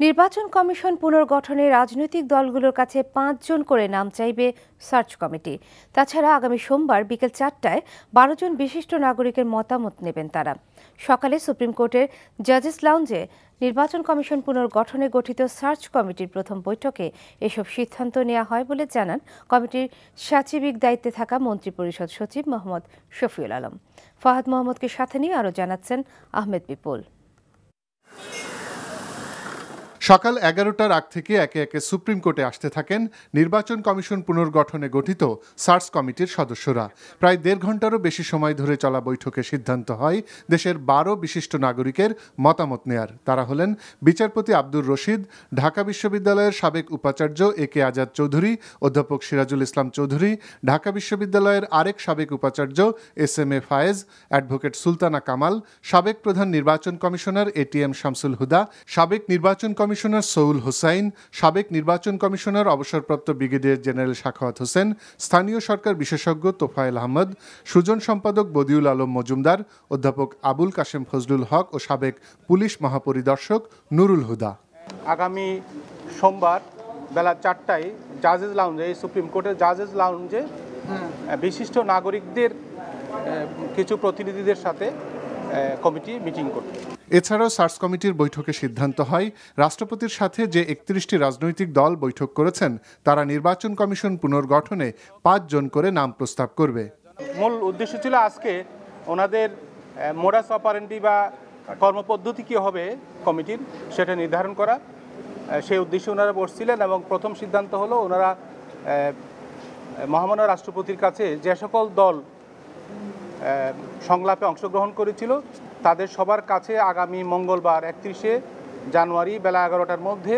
নির্বাচন কমিশন পুনর্গঠনে রাজনৈতিক দলগুলোর কাছে ৫ জন করে নাম চাইবে সার্চ কমিটি। তাছাড়া আগামী সোমবার বিকেল ৪টায় ১২ জন বিশিষ্ট নাগরিকের মতামত নেবেন তারা। সকালে সুপ্রিম কোর্টের জাজেস লাউঞ্জে নির্বাচন কমিশন পুনর্গঠনে গঠিত সার্চ কমিটির প্রথম বৈঠকে এসব সিদ্ধান্ত নেওয়া হয় বলে জানান কমিটির সচিবিক দায়িত্বে থাকা মন্ত্রিপরিষদ সচিব মোহাম্মদ শফিউল আলম। ফাহাদ মোহাম্মদকে সাথে নিয়ে আরও জানাচ্ছেন আহমেদ বিপুল। সকাল ১১টার আগ থেকে একে একে সুপ্রিম কোর্টে আসতে থাকেন নির্বাচন কমিশন পুনর্গঠনে গঠিত সার্চ কমিটির সদস্যরা। প্রায় ১.৫ ঘন্টারও বেশি সময় ধরে চলা বৈঠকে সিদ্ধান্ত হয় দেশের ১২ বিশিষ্ট নাগরিকের মতামত নেয়ার। তারা হলেন বিচারপতি আব্দুর রশিদ, ঢাকা বিশ্ববিদ্যালয়ের সাবেক উপাচার্য একে আজাদ চৌধুরী, অধ্যাপক সিরাজুল ইসলাম চৌধুরী, ঢাকা বিশ্ববিদ্যালয়ের আরেক সাবেক উপাচার্য এস.এম.এ ফায়েজ, অ্যাডভোকেট সুলতানা কামাল, সাবেক প্রধান নির্বাচন কমিশনার এ.টি.এম শামসুল হুদা, সাবেক নির্বাচন কমিশনার সৌল হোসাইন, সাবেক নির্বাচন কমিশনার অবসরপ্রাপ্ত ব্রিগেডিয়ার জেনারেল সাখাওয়াত হোসেন, স্থানীয় সরকার বিশেষজ্ঞ তোফায়েল আহমদ, সুজন সম্পাদক বদিউল আলম মজুমদার, অধ্যাপক আবুল কাশেম ফজলুল হক ও সাবেক পুলিশ মহাপরিদর্শক নুরুল হুদা। আগামী সোমবার বেলা ৪টায় জাজেস লাউঞ্জে, সুপ্রিম কোর্টের জাজেস লাউঞ্জে বিশিষ্ট নাগরিকদের কিছু প্রতিনিধিদের সাথে কমিটি মিটিং করবে। এছাড়াও সার্চ কমিটির বৈঠকে সিদ্ধান্ত হয় রাষ্ট্রপতির সাথে যে ৩১টি রাজনৈতিক দল বৈঠক করেছেন তারা নির্বাচন কমিশন পুনর্গঠনে ৫ জন করে নাম প্রস্তাব করবে। মূল উদ্দেশ্য ছিল আজকে ওনাদের মোডাস অপারেন্ডি বা কর্মপদ্ধতি কী হবে কমিটির সেটা নির্ধারণ করা। সেই উদ্দেশ্যে ওনারা বসছিলেন এবং প্রথম সিদ্ধান্ত হলো ওনারা মহামান্য রাষ্ট্রপতির কাছে যে সকল দল সংলাপে অংশগ্রহণ করেছিল তাদের সবার কাছে আগামী মঙ্গলবার ৩১শে জানুয়ারি বেলা ১১টার মধ্যে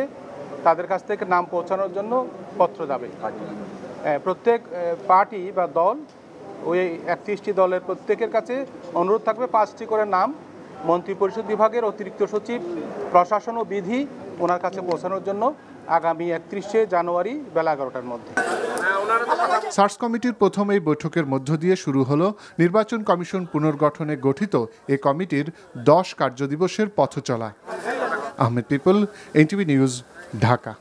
তাদের কাছ থেকে নাম পৌঁছানোর জন্য পত্র যাবে। প্রত্যেক পার্টি বা দল ওই ৩১টি দলের প্রত্যেকের কাছে অনুরোধ থাকবে ৫টি করে নাম মন্ত্রিপরিষদ বিভাগের অতিরিক্ত সচিব প্রশাসন ও বিধি ওনার কাছে পৌঁছানোর জন্য আগামী ৩১শে জানুয়ারি বেলা ১১টার মধ্যে। সার্চ কমিটির প্রথম এই বৈঠকের মধ্য দিয়ে শুরু হলো নির্বাচন কমিশন পুনর্গঠনে গঠিত এ কমিটির ১০ কার্যদিবসের পথচলা। আহমেদ পিপল, এনটিভি নিউজ, ঢাকা।